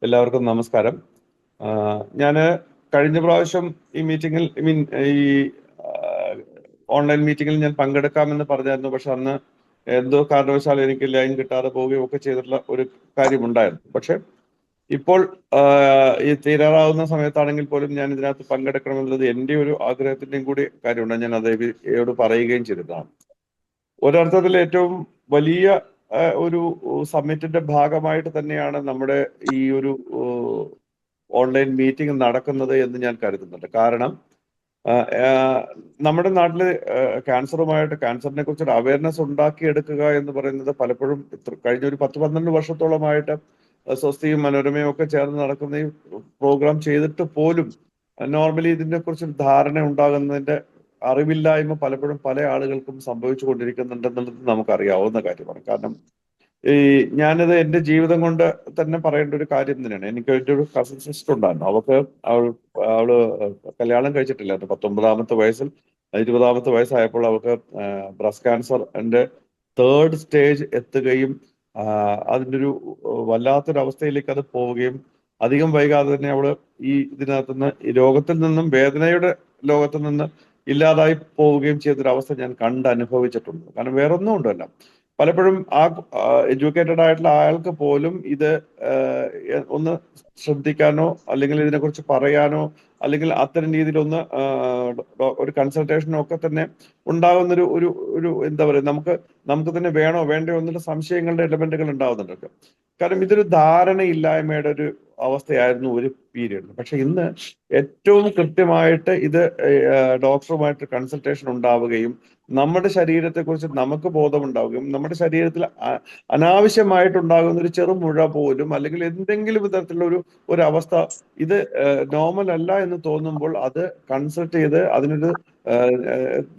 എല്ലാവർക്കും നമസ്കാരം. ഞാൻ കഴിഞ്ഞ പ്രാവശ്യം ഈ മീറ്റിങ്ങിൽ ഈ ഓൺലൈൻ മീറ്റിങ്ങിൽ ഞാൻ പങ്കെടുക്കാമെന്ന് പറഞ്ഞായിരുന്നു. പക്ഷെ അന്ന് എന്തോ കാരണവശാൽ എനിക്ക് ലൈൻ കിട്ടാതെ പോവുകയും ഒക്കെ ചെയ്തിട്ടുള്ള ഒരു കാര്യമുണ്ടായിരുന്നു. പക്ഷെ ഇപ്പോൾ ഈ തീരാറാവുന്ന സമയത്താണെങ്കിൽ പോലും ഞാൻ ഇതിനകത്ത് പങ്കെടുക്കണമെന്നുള്ളത് എൻ്റെ ഒരു ആഗ്രഹത്തിന്റെയും കൂടി കാര്യമുണ്ട്. ഞാൻ അതേയോട് പറയുകയും ചെയ്തിട്ടാണ്. ഒരർത്ഥത്തിൽ ഏറ്റവും വലിയ ഒരു സമ്മിറ്റിന്റെ ഭാഗമായിട്ട് തന്നെയാണ് നമ്മുടെ ഈ ഒരു ഓൺലൈൻ മീറ്റിംഗ് നടക്കുന്നത് എന്ന് ഞാൻ കരുതുന്നുണ്ട്. കാരണം നമ്മുടെ നാട്ടില് ക്യാൻസറിനെ കുറിച്ചൊരു അവയർനെസ് ഉണ്ടാക്കിയെടുക്കുക എന്ന് പറയുന്നത് പലപ്പോഴും കഴിഞ്ഞ ഒരു 10-12 വർഷത്തോളമായിട്ട് സ്വസ്തിയും മനോരമയും ഒക്കെ ചേർന്ന് നടക്കുന്ന ഈ പ്രോഗ്രാം ചെയ്തിട്ട് പോലും നോർമലി ഇതിനെ കുറിച്ചൊരു ധാരണ ഉണ്ടാകുന്നതിന്റെ അറിവില്ലായ്മ പലപ്പോഴും പല ആളുകൾക്കും സംഭവിച്ചു കൊണ്ടിരിക്കുന്നുണ്ടെന്നുള്ളത് നമുക്കറിയാവുന്ന കാര്യമാണ്. കാരണം ഞാനത് എൻ്റെ ജീവിതം കൊണ്ട് തന്നെ പറയേണ്ട ഒരു കാര്യം തന്നെയാണ്. എനിക്ക് ഒരു കസിൻ സിസ്റ്റർ ഉണ്ടായിരുന്നു. അവള് കല്യാണം കഴിച്ചിട്ടില്ലായിരുന്നു. 19-ാമത്തെ വയസ്സിൽ 20-ാമത്തെ വയസ്സായപ്പോൾ അവൾക്ക് ബ്രസ്റ്റ് ക്യാൻസറിന്റെ 3rd സ്റ്റേജ് എത്തുകയും അതിൻ്റെ ഒരു വല്ലാത്തൊരു അവസ്ഥയിലേക്ക് അത് പോവുകയും അധികം വൈകാതെ തന്നെ അവള് ഇതിനകത്തുനിന്ന് ഈ രോഗത്തിൽ നിന്നും വേദനയുടെ ലോകത്തിൽ നിന്ന് ഇല്ലാതായി പോവുകയും ചെയ്തൊരവസ്ഥ ഞാൻ അനുഭവിച്ചിട്ടുണ്ട്. കാരണം വേറൊന്നും ഉണ്ടല്ല, പലപ്പോഴും എഡ്യൂക്കേറ്റഡ് ആയിട്ടുള്ള ആൾക്ക് പോലും ഇത് ഒന്ന് ശ്രദ്ധിക്കാനോ അല്ലെങ്കിൽ ഇതിനെക്കുറിച്ച് പറയാനോ അല്ലെങ്കിൽ അത്തരം രീതിയിലൊന്ന് ഒരു കൺസൾട്ടേഷനോ ഒക്കെ തന്നെ ഉണ്ടാകുന്നൊരു ഒരു ഒരു എന്താ പറയുക, നമുക്ക് തന്നെ വേണോ വേണ്ടയോ എന്നുള്ള സംശയങ്ങളുടെ എലമെന്റുകൾ ഉണ്ടാവുന്നുണ്ട്. കാരണം ഇതൊരു ധാരണയില്ലായ്മയുടെ ഒരു അവസ്ഥയായിരുന്നു ഒരു പീരീഡ്. പക്ഷെ ഇന്ന് ഏറ്റവും കൃത്യമായിട്ട് ഇത് ഡോക്ടറുമായിട്ട് കൺസൾട്ടേഷൻ ഉണ്ടാവുകയും നമ്മുടെ ശരീരത്തെക്കുറിച്ച് നമുക്ക് ബോധമുണ്ടാവുകയും നമ്മുടെ ശരീരത്തിൽ അനാവശ്യമായിട്ടുണ്ടാകുന്ന ഒരു ചെറുമുഴ പോലും അല്ലെങ്കിൽ എന്തെങ്കിലും വിധത്തിലുള്ള ഒരു അവസ്ഥ ഇത് നോർമൽ അല്ല എന്ന് തോന്നുമ്പോൾ അത് കൺസൾട്ട് ചെയ്ത് അതിനൊരു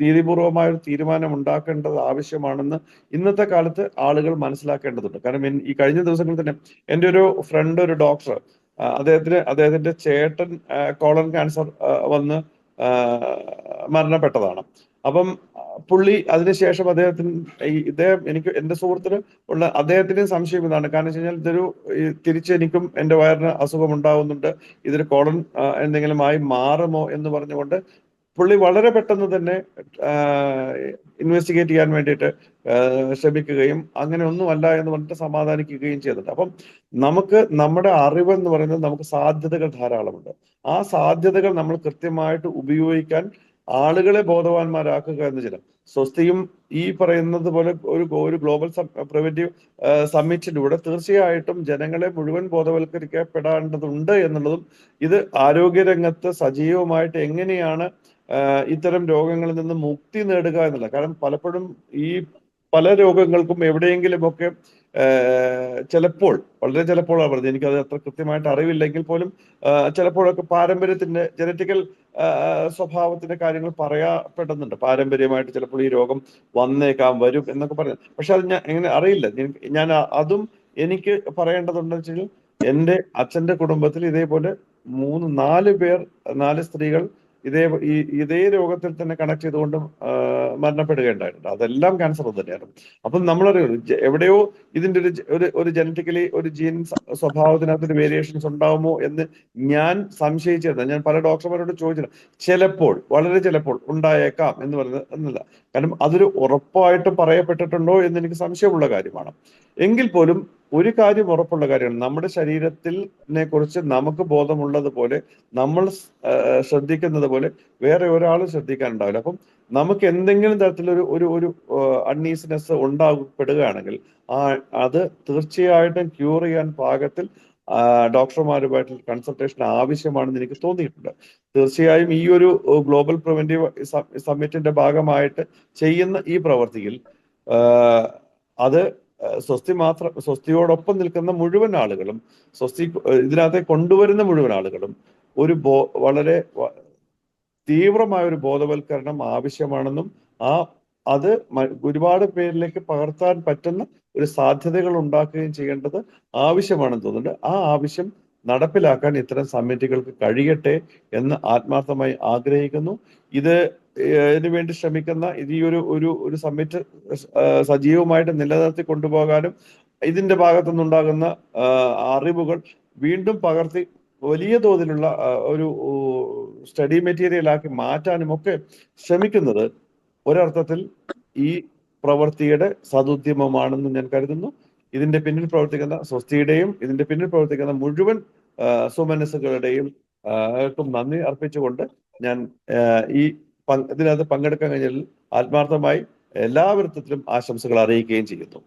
നീതിപൂർവമായ ഒരു തീരുമാനം ഉണ്ടാക്കേണ്ടത് ആവശ്യമാണെന്ന് ഇന്നത്തെ കാലത്ത് ആളുകൾ മനസ്സിലാക്കേണ്ടതുണ്ട്. കാരണം ഈ കഴിഞ്ഞ ദിവസങ്ങളിൽ തന്നെ എൻ്റെ ഒരു ഫ്രണ്ട്, ഒരു ഡോക്ടർ, അദ്ദേഹത്തിന്റെ ചേട്ടൻ കോളൻ ക്യാൻസർ വന്ന് മരണപ്പെട്ടതാണ്. അപ്പം പുള്ളി അതിനുശേഷം എനിക്ക് എൻ്റെ സുഹൃത്തിന് ഉള്ള അദ്ദേഹത്തിന്റെയും സംശയം ഇതാണ്. കാരണം വെച്ച് കഴിഞ്ഞാൽ തിരിച്ചെനിക്കും എൻ്റെ വയറിന് അസുഖം ഉണ്ടാവുന്നുണ്ട്, ഇതൊരു കോളൻ എന്തെങ്കിലും ആയി മാറുമോ എന്ന് പറഞ്ഞുകൊണ്ട് പുള്ളി വളരെ പെട്ടെന്ന് തന്നെ ഇൻവെസ്റ്റിഗേറ്റ് ചെയ്യാൻ വേണ്ടിയിട്ട് ശ്രമിക്കുകയും അങ്ങനെ ഒന്നുമല്ല എന്ന് പറഞ്ഞിട്ട് സമാധാനിക്കുകയും ചെയ്തിട്ടുണ്ട്. അപ്പം നമ്മുടെ അറിവ് എന്ന് പറയുന്നത് നമുക്ക് സാധ്യതകൾ ധാരാളമുണ്ട്. ആ സാധ്യതകൾ നമ്മൾ കൃത്യമായിട്ട് ഉപയോഗിക്കാൻ ആളുകളെ ബോധവാന്മാരാക്കുക എന്ന് ചില സ്വസ്തിയും ഈ പറയുന്നത് പോലെ ഒരു ഗ്ലോബൽ പ്രിവെന്റീവ് സമ്മിറ്റിലൂടെ തീർച്ചയായിട്ടും ജനങ്ങളെ മുഴുവൻ ബോധവൽക്കരിക്കപ്പെടേണ്ടതുണ്ട് എന്നുള്ളതും ഇത് ആരോഗ്യരംഗത്ത് സജീവമായിട്ട് എങ്ങനെയാണ് ഇത്തരം രോഗങ്ങളിൽ നിന്ന് മുക്തി നേടുക എന്നുള്ള. കാരണം പലപ്പോഴും ഈ പല രോഗങ്ങൾക്കും എവിടെയെങ്കിലുമൊക്കെ ചിലപ്പോൾ, വളരെ ചിലപ്പോഴാണ് പറഞ്ഞത്, എനിക്കത് അത്ര കൃത്യമായിട്ട് അറിവില്ലെങ്കിൽ പോലും ചിലപ്പോഴൊക്കെ പാരമ്പര്യത്തിന്റെ ജനറ്റിക്കൽ സ്വഭാവത്തിന്റെ കാര്യങ്ങൾ പറയപ്പെടുന്നുണ്ട്. പാരമ്പര്യമായിട്ട് ചിലപ്പോൾ ഈ രോഗം വരും എന്നൊക്കെ പറയുന്നത്. പക്ഷെ അത് ഞാൻ എങ്ങനെ അറിയില്ല. ഞാൻ അതും എനിക്ക് പറയേണ്ടതുണ്ടെന്ന് വെച്ചാൽ എൻ്റെ അച്ഛന്റെ കുടുംബത്തിൽ ഇതേപോലെ 4 സ്ത്രീകൾ ഇതേ രോഗത്തിൽ തന്നെ കണക്ട് ചെയ്തുകൊണ്ട് മരണപ്പെടുകയുണ്ടായിട്ടുണ്ട്. അതെല്ലാം ക്യാൻസർ തന്നെയാണ്. അപ്പം നമ്മളറിയുള്ളൂ എവിടെയോ ഇതിന്റെ ഒരു ജനറ്റിക്കലി ഒരു ജീൻ സ്വഭാവത്തിനകത്ത് ഒരു വേരിയേഷൻസ് ഉണ്ടാവുമോ എന്ന് ഞാൻ സംശയിച്ചിരുന്നു. ഞാൻ പല ഡോക്ടർമാരോട് ചോദിച്ചിട്ടുണ്ട്. ചിലപ്പോൾ, വളരെ ചിലപ്പോൾ ഉണ്ടായേക്കാം എന്ന് പറയുന്നത് എന്നല്ല. കാരണം അതൊരു ഉറപ്പായിട്ടും പറയപ്പെട്ടിട്ടുണ്ടോ എന്ന് എനിക്ക് സംശയമുള്ള കാര്യമാണ്. എങ്കിൽ പോലും ഒരു കാര്യം ഉറപ്പുള്ള കാര്യമാണ്, നമ്മുടെ ശരീരത്തിനെ കുറിച്ച് നമുക്ക് ബോധമുള്ളതുപോലെ നമ്മൾ ശ്രദ്ധിക്കുന്നത് പോലെ വേറെ ഒരാളും ശ്രദ്ധിക്കാനുണ്ടാവില്ല. അപ്പം നമുക്ക് എന്തെങ്കിലും തരത്തിലൊരു ഒരു അൺഈസിനെസ് ഉണ്ടാകപ്പെടുകയാണെങ്കിൽ അത് തീർച്ചയായിട്ടും ക്യൂർ ചെയ്യാൻ പാകത്തിൽ ഡോക്ടർമാരുമായിട്ട് കൺസൾട്ടേഷൻ ആവശ്യമാണെന്ന് എനിക്ക് തോന്നിയിട്ടുണ്ട്. തീർച്ചയായും ഈ ഒരു ഗ്ലോബൽ പ്രിവെന്റീവ് സമ്മിറ്റിന്റെ ഭാഗമായിട്ട് ചെയ്യുന്ന ഈ പ്രവർത്തിയിൽ അത് സ്വസ്തിയോടൊപ്പം നിൽക്കുന്ന മുഴുവൻ ആളുകളും, ഇതിനകത്തെ കൊണ്ടുവരുന്ന മുഴുവൻ ആളുകളും വളരെ തീവ്രമായ ഒരു ബോധവൽക്കരണം ആവശ്യമാണെന്നും അത് ഒരുപാട് പേരിലേക്ക് പകർത്താൻ പറ്റുന്ന ഒരു സാധ്യതകൾ ഉണ്ടാക്കുകയും ചെയ്യേണ്ടത് ആവശ്യമാണെന്ന് തോന്നുന്നുണ്ട്. ആ ആവശ്യം നടപ്പിലാക്കാൻ ഇത്തരം സമ്മിറ്റുകൾക്ക് കഴിയട്ടെ എന്ന് ആത്മാർത്ഥമായി ആഗ്രഹിക്കുന്നു. ഇതിനു വേണ്ടി ശ്രമിക്കുന്ന ഈ ഒരു സമ്മിറ്റ് സജീവമായിട്ട് നിലനിർത്തി കൊണ്ടുപോകാനും ഇതിന്റെ ഭാഗത്തുനിന്നുണ്ടാകുന്ന അറിവുകൾ വീണ്ടും പകർത്തി വലിയ തോതിലുള്ള ഒരു സ്റ്റഡി മെറ്റീരിയലാക്കി മാറ്റാനും ഒക്കെ ശ്രമിക്കുന്നത് ഒരർത്ഥത്തിൽ ഈ പ്രവൃത്തിയുടെ സതുദ്യമമാണെന്ന് ഞാൻ കരുതുന്നു. ഇതിന്റെ പിന്നിൽ പ്രവർത്തിക്കുന്ന സ്വസ്തിയുടെയും ഇതിന്റെ പിന്നിൽ പ്രവർത്തിക്കുന്ന മുഴുവൻ സുമനസ്സുകളുടെയും നന്ദി അർപ്പിച്ചുകൊണ്ട് ഞാൻ ഈ ഇതിനകത്ത് പങ്കെടുക്കാൻ കഴിഞ്ഞതിൽ ആത്മാർത്ഥമായി എല്ലാവൃത്തത്തിലും ആശംസകൾ അറിയിക്കുകയും ചെയ്യുന്നു.